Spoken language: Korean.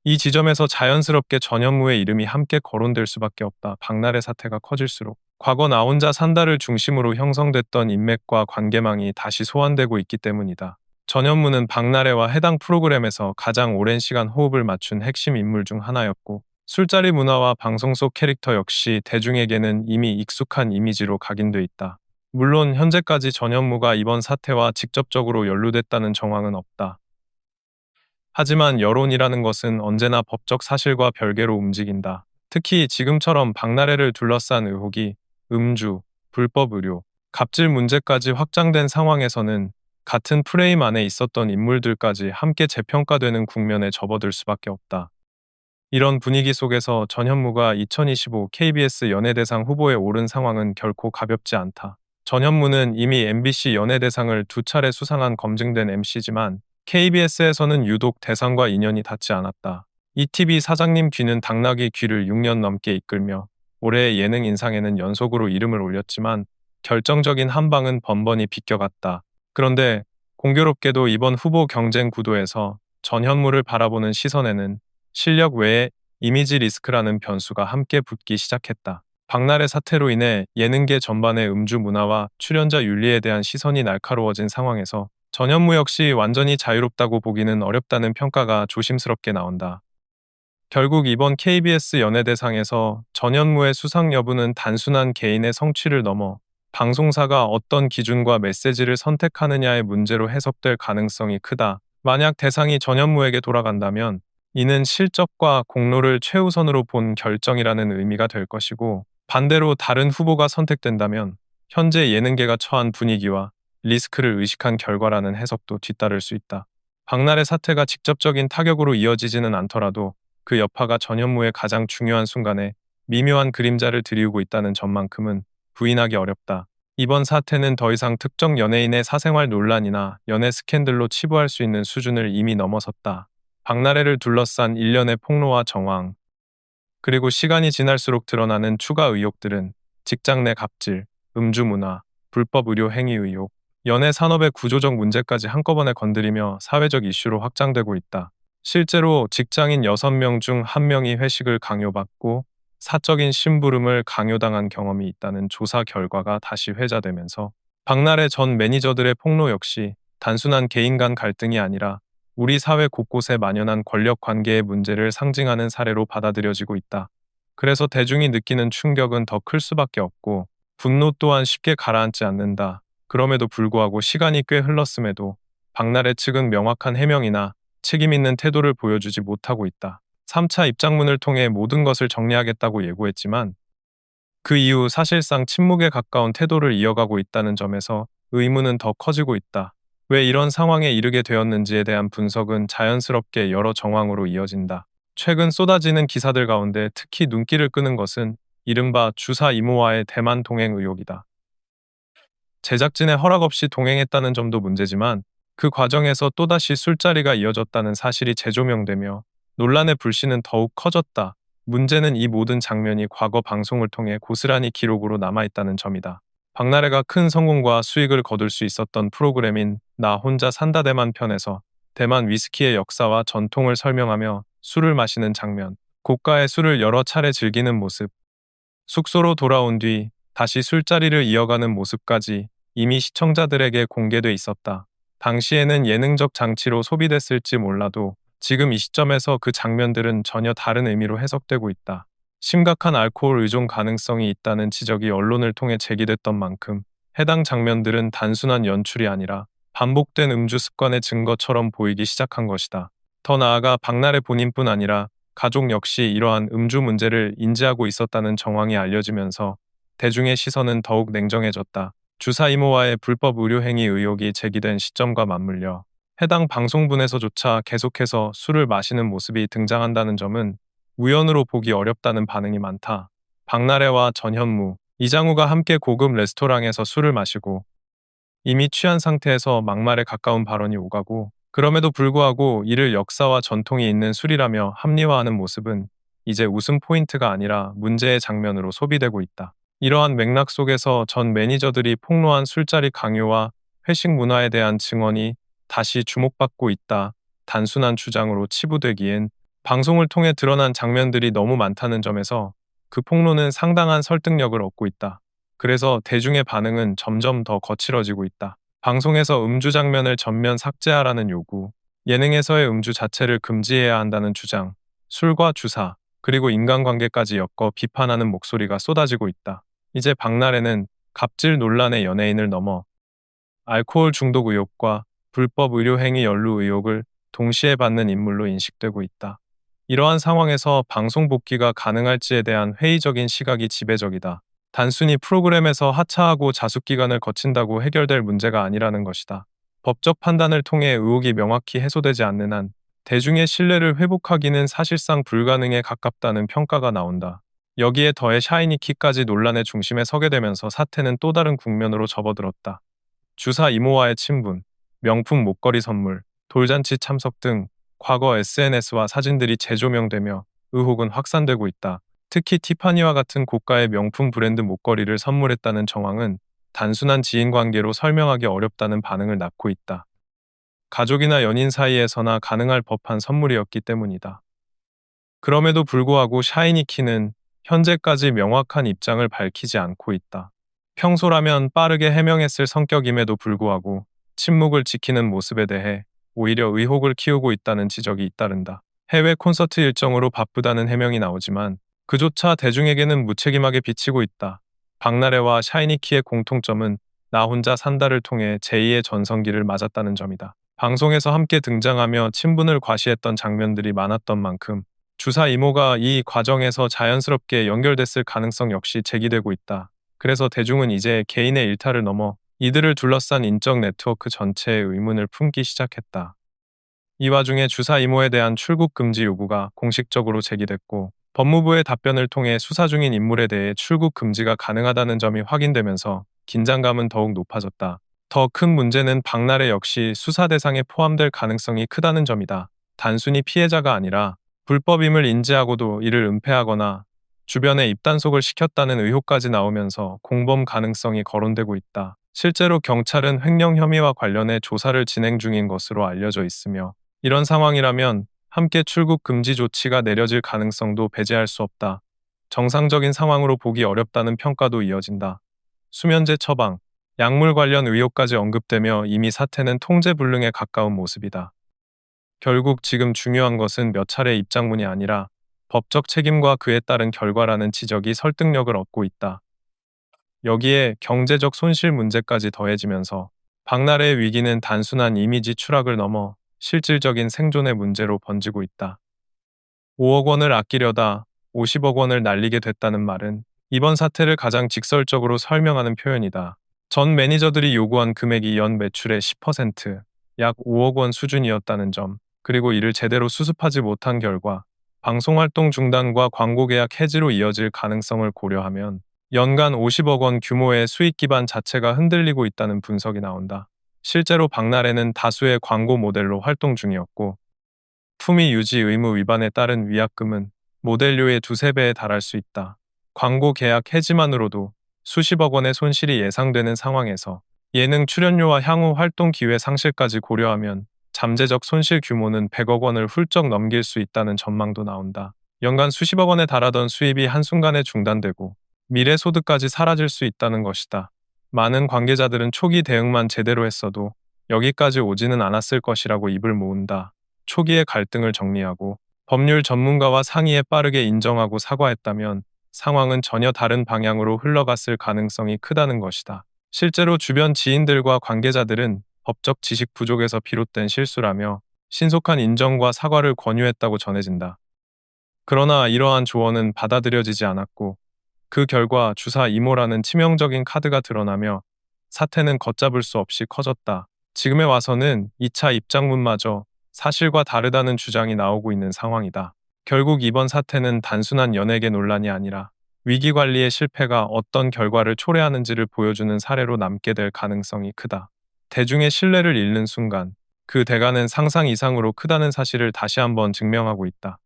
이 지점에서 자연스럽게 전현무의 이름이 함께 거론될 수밖에 없다. 박나래 사태가 커질수록 과거 나 혼자 산다를 중심으로 형성됐던 인맥과 관계망이 다시 소환되고 있기 때문이다. 전현무는 박나래와 해당 프로그램에서 가장 오랜 시간 호흡을 맞춘 핵심 인물 중 하나였고, 술자리 문화와 방송 속 캐릭터 역시 대중에게는 이미 익숙한 이미지로 각인돼 있다. 물론 현재까지 전현무가 이번 사태와 직접적으로 연루됐다는 정황은 없다. 하지만 여론이라는 것은 언제나 법적 사실과 별개로 움직인다. 특히 지금처럼 박나래를 둘러싼 의혹이 음주, 불법 의료, 갑질 문제까지 확장된 상황에서는 같은 프레임 안에 있었던 인물들까지 함께 재평가되는 국면에 접어들 수밖에 없다. 이런 분위기 속에서 전현무가 2025 KBS 연예대상 후보에 오른 상황은 결코 가볍지 않다. 전현무는 이미 MBC 연예대상을 두 차례 수상한 검증된 MC지만 KBS에서는 유독 대상과 인연이 닿지 않았다. ETV 사장님 귀는 당나귀 귀를 6년 넘게 이끌며 올해의 예능 인상에는 연속으로 이름을 올렸지만 결정적인 한 방은 번번이 비껴갔다. 그런데 공교롭게도 이번 후보 경쟁 구도에서 전현무를 바라보는 시선에는 실력 외에 이미지 리스크라는 변수가 함께 붙기 시작했다. 박나래 사태로 인해 예능계 전반의 음주 문화와 출연자 윤리에 대한 시선이 날카로워진 상황에서 전현무 역시 완전히 자유롭다고 보기는 어렵다는 평가가 조심스럽게 나온다. 결국 이번 KBS 연예대상에서 전현무의 수상 여부는 단순한 개인의 성취를 넘어 방송사가 어떤 기준과 메시지를 선택하느냐의 문제로 해석될 가능성이 크다. 만약 대상이 전현무에게 돌아간다면 이는 실적과 공로를 최우선으로 본 결정이라는 의미가 될 것이고, 반대로 다른 후보가 선택된다면 현재 예능계가 처한 분위기와 리스크를 의식한 결과라는 해석도 뒤따를 수 있다. 박나래 사태가 직접적인 타격으로 이어지지는 않더라도 그 여파가 전현무의 가장 중요한 순간에 미묘한 그림자를 드리우고 있다는 점만큼은 부인하기 어렵다. 이번 사태는 더 이상 특정 연예인의 사생활 논란이나 연애 스캔들로 치부할 수 있는 수준을 이미 넘어섰다. 박나래를 둘러싼 일련의 폭로와 정황, 그리고 시간이 지날수록 드러나는 추가 의혹들은 직장 내 갑질, 음주 문화, 불법 의료 행위 의혹, 연예 산업의 구조적 문제까지 한꺼번에 건드리며 사회적 이슈로 확장되고 있다. 실제로 직장인 6명 중 1명이 회식을 강요받고 사적인 심부름을 강요당한 경험이 있다는 조사 결과가 다시 회자되면서 박나래 전 매니저들의 폭로 역시 단순한 개인 간 갈등이 아니라 우리 사회 곳곳에 만연한 권력 관계의 문제를 상징하는 사례로 받아들여지고 있다. 그래서 대중이 느끼는 충격은 더 클 수밖에 없고, 분노 또한 쉽게 가라앉지 않는다. 그럼에도 불구하고 시간이 꽤 흘렀음에도 박나래 측은 명확한 해명이나 책임 있는 태도를 보여주지 못하고 있다. 3차 입장문을 통해 모든 것을 정리하겠다고 예고했지만 그 이후 사실상 침묵에 가까운 태도를 이어가고 있다는 점에서 의문은 더 커지고 있다. 왜 이런 상황에 이르게 되었는지에 대한 분석은 자연스럽게 여러 정황으로 이어진다. 최근 쏟아지는 기사들 가운데 특히 눈길을 끄는 것은 이른바 주사 이모와의 대만 동행 의혹이다. 제작진의 허락 없이 동행했다는 점도 문제지만 그 과정에서 또다시 술자리가 이어졌다는 사실이 재조명되며 논란의 불씨는 더욱 커졌다. 문제는 이 모든 장면이 과거 방송을 통해 고스란히 기록으로 남아있다는 점이다. 박나래가 큰 성공과 수익을 거둘 수 있었던 프로그램인 나 혼자 산다 대만 편에서 대만 위스키의 역사와 전통을 설명하며 술을 마시는 장면, 고가의 술을 여러 차례 즐기는 모습, 숙소로 돌아온 뒤 다시 술자리를 이어가는 모습까지 이미 시청자들에게 공개돼 있었다. 당시에는 예능적 장치로 소비됐을지 몰라도 지금 이 시점에서 그 장면들은 전혀 다른 의미로 해석되고 있다. 심각한 알코올 의존 가능성이 있다는 지적이 언론을 통해 제기됐던 만큼 해당 장면들은 단순한 연출이 아니라 반복된 음주 습관의 증거처럼 보이기 시작한 것이다. 더 나아가 박나래 본인뿐 아니라 가족 역시 이러한 음주 문제를 인지하고 있었다는 정황이 알려지면서 대중의 시선은 더욱 냉정해졌다. 주사 이모와의 불법 의료행위 의혹이 제기된 시점과 맞물려 해당 방송분에서조차 계속해서 술을 마시는 모습이 등장한다는 점은 우연으로 보기 어렵다는 반응이 많다. 박나래와 전현무, 이장우가 함께 고급 레스토랑에서 술을 마시고 이미 취한 상태에서 막말에 가까운 발언이 오가고, 그럼에도 불구하고 이를 역사와 전통이 있는 술이라며 합리화하는 모습은 이제 웃음 포인트가 아니라 문제의 장면으로 소비되고 있다. 이러한 맥락 속에서 전 매니저들이 폭로한 술자리 강요와 회식 문화에 대한 증언이 다시 주목받고 있다. 단순한 주장으로 치부되기엔 방송을 통해 드러난 장면들이 너무 많다는 점에서 그 폭로는 상당한 설득력을 얻고 있다. 그래서 대중의 반응은 점점 더 거칠어지고 있다. 방송에서 음주 장면을 전면 삭제하라는 요구, 예능에서의 음주 자체를 금지해야 한다는 주장, 술과 주사, 그리고 인간관계까지 엮어 비판하는 목소리가 쏟아지고 있다. 이제 박나래는 갑질 논란의 연예인을 넘어 알코올 중독 의혹과 불법 의료행위 연루 의혹을 동시에 받는 인물로 인식되고 있다. 이러한 상황에서 방송 복귀가 가능할지에 대한 회의적인 시각이 지배적이다. 단순히 프로그램에서 하차하고 자숙 기간을 거친다고 해결될 문제가 아니라는 것이다. 법적 판단을 통해 의혹이 명확히 해소되지 않는 한 대중의 신뢰를 회복하기는 사실상 불가능에 가깝다는 평가가 나온다. 여기에 더해 샤이니키까지 논란의 중심에 서게 되면서 사태는 또 다른 국면으로 접어들었다. 주사 이모와의 친분, 명품 목걸이 선물, 돌잔치 참석 등 과거 SNS와 사진들이 재조명되며 의혹은 확산되고 있다. 특히 티파니와 같은 고가의 명품 브랜드 목걸이를 선물했다는 정황은 단순한 지인 관계로 설명하기 어렵다는 반응을 낳고 있다. 가족이나 연인 사이에서나 가능할 법한 선물이었기 때문이다. 그럼에도 불구하고 샤이니키는 현재까지 명확한 입장을 밝히지 않고 있다. 평소라면 빠르게 해명했을 성격임에도 불구하고 침묵을 지키는 모습에 대해 오히려 의혹을 키우고 있다는 지적이 잇따른다. 해외 콘서트 일정으로 바쁘다는 해명이 나오지만 그조차 대중에게는 무책임하게 비치고 있다. 박나래와 샤이니키의 공통점은 나 혼자 산다를 통해 제2의 전성기를 맞았다는 점이다. 방송에서 함께 등장하며 친분을 과시했던 장면들이 많았던 만큼 주사 이모가 이 과정에서 자연스럽게 연결됐을 가능성 역시 제기되고 있다. 그래서 대중은 이제 개인의 일탈을 넘어 이들을 둘러싼 인적 네트워크 전체에 의문을 품기 시작했다. 이 와중에 주사 이모에 대한 출국 금지 요구가 공식적으로 제기됐고 법무부의 답변을 통해 수사 중인 인물에 대해 출국 금지가 가능하다는 점이 확인되면서 긴장감은 더욱 높아졌다. 더 큰 문제는 박나래 역시 수사 대상에 포함될 가능성이 크다는 점이다. 단순히 피해자가 아니라 불법임을 인지하고도 이를 은폐하거나 주변에 입단속을 시켰다는 의혹까지 나오면서 공범 가능성이 거론되고 있다. 실제로 경찰은 횡령 혐의와 관련해 조사를 진행 중인 것으로 알려져 있으며 이런 상황이라면 함께 출국 금지 조치가 내려질 가능성도 배제할 수 없다. 정상적인 상황으로 보기 어렵다는 평가도 이어진다. 수면제 처방, 약물 관련 의혹까지 언급되며 이미 사태는 통제불능에 가까운 모습이다. 결국 지금 중요한 것은 몇 차례 입장문이 아니라 법적 책임과 그에 따른 결과라는 지적이 설득력을 얻고 있다. 여기에 경제적 손실 문제까지 더해지면서 박나래의 위기는 단순한 이미지 추락을 넘어 실질적인 생존의 문제로 번지고 있다. 5억 원을 아끼려다 50억 원을 날리게 됐다는 말은 이번 사태를 가장 직설적으로 설명하는 표현이다. 전 매니저들이 요구한 금액이 연 매출의 10%, 약 5억 원 수준이었다는 점, 그리고 이를 제대로 수습하지 못한 결과 방송활동 중단과 광고 계약 해지로 이어질 가능성을 고려하면 연간 50억 원 규모의 수익 기반 자체가 흔들리고 있다는 분석이 나온다. 실제로 박나래는 다수의 광고 모델로 활동 중이었고 품위 유지 의무 위반에 따른 위약금은 모델료의 2~3배에 달할 수 있다. 광고 계약 해지만으로도 수십억 원의 손실이 예상되는 상황에서 예능 출연료와 향후 활동 기회 상실까지 고려하면 잠재적 손실 규모는 100억 원을 훌쩍 넘길 수 있다는 전망도 나온다. 연간 수십억 원에 달하던 수입이 한순간에 중단되고 미래 소득까지 사라질 수 있다는 것이다. 많은 관계자들은 초기 대응만 제대로 했어도 여기까지 오지는 않았을 것이라고 입을 모은다. 초기의 갈등을 정리하고 법률 전문가와 상의해 빠르게 인정하고 사과했다면 상황은 전혀 다른 방향으로 흘러갔을 가능성이 크다는 것이다. 실제로 주변 지인들과 관계자들은 법적 지식 부족에서 비롯된 실수라며 신속한 인정과 사과를 권유했다고 전해진다. 그러나 이러한 조언은 받아들여지지 않았고 그 결과 주사 이모라는 치명적인 카드가 드러나며 사태는 걷잡을 수 없이 커졌다. 지금에 와서는 2차 입장문마저 사실과 다르다는 주장이 나오고 있는 상황이다. 결국 이번 사태는 단순한 연예계 논란이 아니라 위기관리의 실패가 어떤 결과를 초래하는지를 보여주는 사례로 남게 될 가능성이 크다. 대중의 신뢰를 잃는 순간 그 대가는 상상 이상으로 크다는 사실을 다시 한번 증명하고 있다.